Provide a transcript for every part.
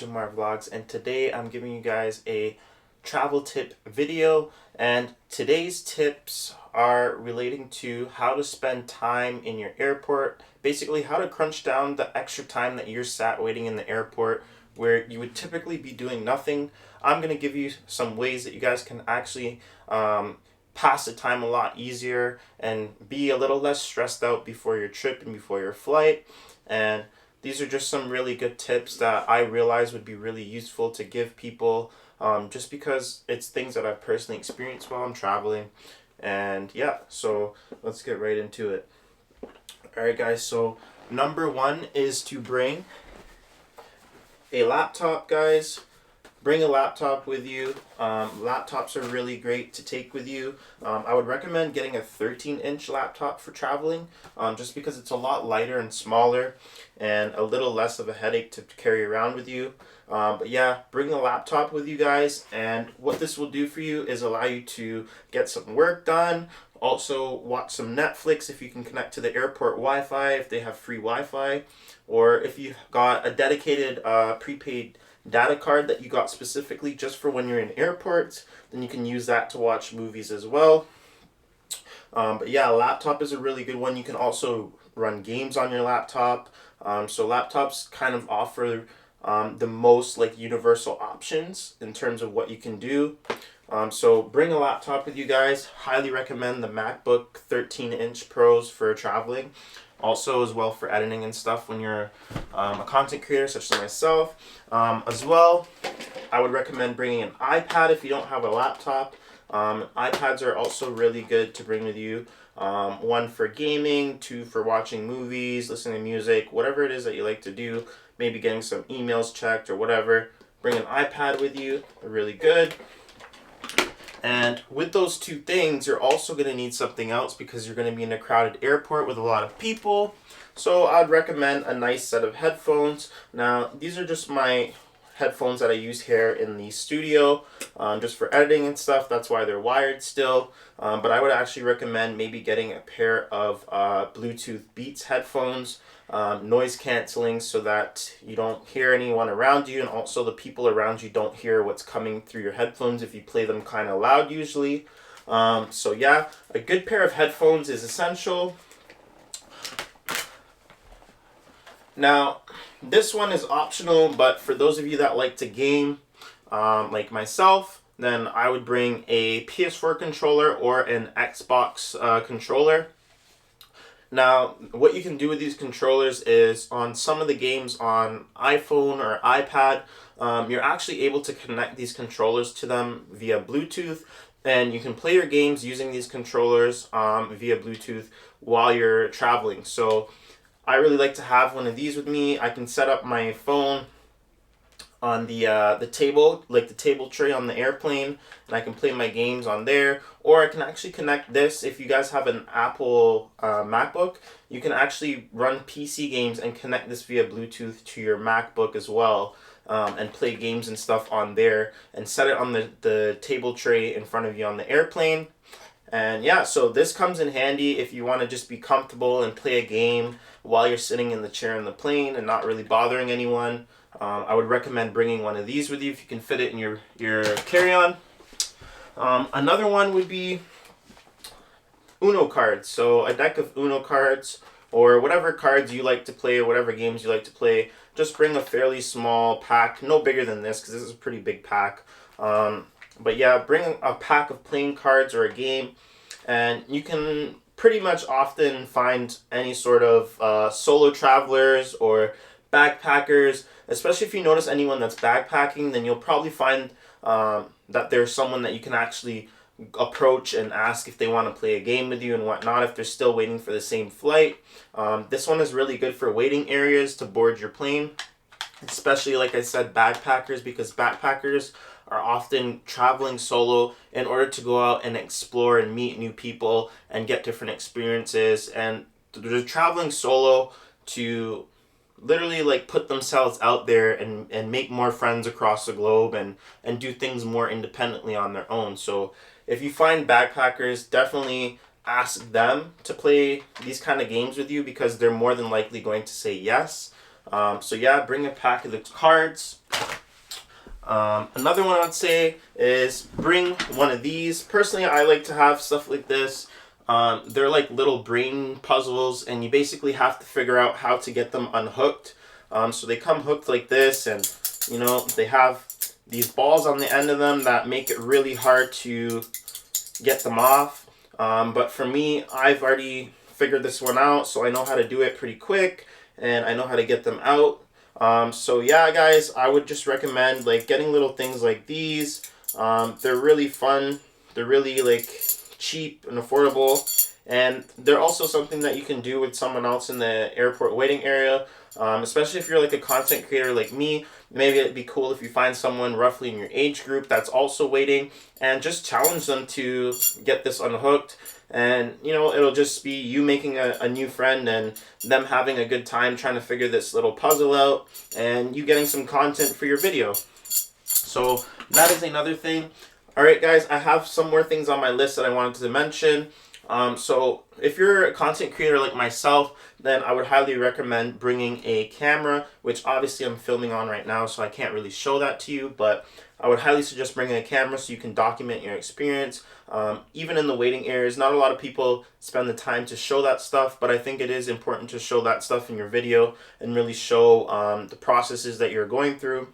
with JamarVlogs, and today I'm giving you guys a travel tip video. And today's tips are relating to how to spend time in your airport, basically how to crunch down the extra time that you're sat waiting in the airport where you would typically be doing nothing. I'm going to give you some ways that you guys can actually pass the time a lot easier and be a little less stressed out before your trip and before your flight. And these are just some really good tips that I realize would be really useful to give people, just because it's things that I've personally experienced while I'm traveling. And yeah, so let's get right into it. Alright guys, so number one is to bring a laptop, guys. Bring a laptop with you. Laptops are really great to take with you. I would recommend getting a 13-inch laptop for traveling, just because it's a lot lighter and smaller and a little less of a headache to carry around with you. But yeah, bring a laptop with you guys, and what this will do for you is allow you to get some work done. Also watch some Netflix if you can connect to the airport Wi-Fi, if they have free Wi-Fi, or if you've got a dedicated prepaid data card that you got specifically just for when you're in airports, then you can use that to watch movies as well. But yeah, a laptop is a really good one. You can also run games on your laptop. So laptops kind of offer the most like universal options in terms of what you can do. So bring a laptop with you guys. Highly recommend the MacBook 13-inch Pros for traveling. Also as well for editing and stuff when you're a content creator such as myself. As well, I would recommend bringing an iPad if you don't have a laptop. iPads are also really good to bring with you. One for gaming, two for watching movies, listening to music, whatever it is that you like to do. Maybe getting some emails checked or whatever. Bring an iPad with you. They're really good. And with those two things, you're also going to need something else because you're going to be in a crowded airport with a lot of people. So I'd recommend a nice set of headphones. Now, these are just my headphones that I use here in the studio, just for editing and stuff. That's why they're wired still. But I would actually recommend maybe getting a pair of Bluetooth Beats headphones. Noise canceling so that you don't hear anyone around you, and also the people around you don't hear what's coming through your headphones if you play them kind of loud usually. So yeah, a good pair of headphones is essential. Now, this one is optional, but for those of you that like to game, like myself, then I would bring a PS4 controller or an Xbox controller. Now, what you can do with these controllers is on some of the games on iPhone or iPad, you're actually able to connect these controllers to them via Bluetooth, and you can play your games using these controllers via Bluetooth while you're traveling. So I really like to have one of these with me. I can set up my phone on the table, like the table tray on the airplane, and I can play my games on there. Or I can actually connect this. If you guys have an Apple MacBook, you can actually run PC games and connect this via Bluetooth to your MacBook as well, and play games and stuff on there, and set it on the table tray in front of you on the airplane. And yeah, so this comes in handy if you want to just be comfortable and play a game while you're sitting in the chair in the plane and not really bothering anyone. I would recommend bringing one of these with you if you can fit it in your carry-on. Another one would be Uno cards. So a deck of Uno cards, or whatever cards you like to play or whatever games you like to play. Just bring a fairly small pack, no bigger than this because this is a pretty big pack. But yeah, bring a pack of playing cards or a game, and you can pretty much often find any sort of solo travelers or backpackers. Especially if you notice anyone that's backpacking, then you'll probably find that there's someone that you can actually approach and ask if they want to play a game with you and whatnot if they're still waiting for the same flight. This one is really good for waiting areas to board your plane, especially like I said, backpackers, because backpackers are often traveling solo in order to go out and explore and meet new people and get different experiences, and they're traveling solo to literally like put themselves out there and make more friends across the globe and do things more independently on their own. So if you find backpackers, definitely ask them to play these kind of games with you because they're more than likely going to say yes. So yeah, bring a pack of the cards. Another one I'd say is bring one of these. Personally, I like to have stuff like this. They're like little brain puzzles, and you basically have to figure out how to get them unhooked. So they come hooked like this, and you know, they have these balls on the end of them that make it really hard to get them off. But for me, I've already figured this one out, so I know how to do it pretty quick, and I know how to get them out. So yeah, guys, I would just recommend like getting little things like these. They're really fun. They're really like cheap and affordable, and they're also something that you can do with someone else in the airport waiting area. Especially if you're like a content creator like me, maybe it'd be cool if you find someone roughly in your age group that's also waiting, and just challenge them to get this unhooked. And you know, it'll just be you making a new friend and them having a good time trying to figure this little puzzle out, and you getting some content for your video. So that is another thing. Alright guys, I have some more things on my list that I wanted to mention. So if you're a content creator like myself, then I would highly recommend bringing a camera, which obviously I'm filming on right now, so I can't really show that to you, but I would highly suggest bringing a camera so you can document your experience. Even in the waiting areas, not a lot of people spend the time to show that stuff, but I think it is important to show that stuff in your video and really show the processes that you're going through.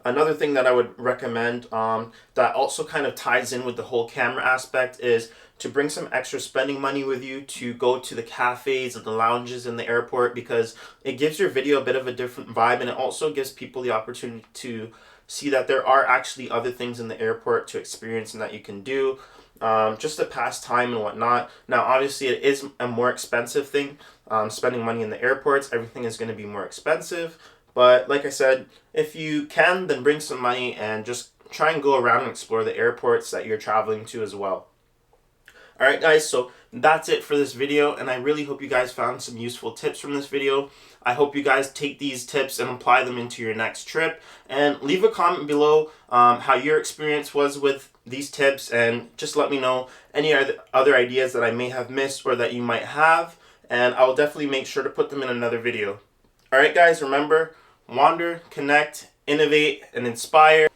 Another thing that I would recommend that also kind of ties in with the whole camera aspect is to bring some extra spending money with you to go to the cafes and the lounges in the airport, because it gives your video a bit of a different vibe, and it also gives people the opportunity to see that there are actually other things in the airport to experience and that you can do just to pass time and whatnot. Now obviously it is a more expensive thing, spending money in the airports. Everything is going to be more expensive. But like I said, if you can, then bring some money and just try and go around and explore the airports that you're traveling to as well. Alright guys, so that's it for this video, and I really hope you guys found some useful tips from this video. I hope you guys take these tips and apply them into your next trip, and leave a comment below how your experience was with these tips, and just let me know any other ideas that I may have missed or that you might have, and I will definitely make sure to put them in another video. Alright guys, remember, wander, connect, innovate, and inspire.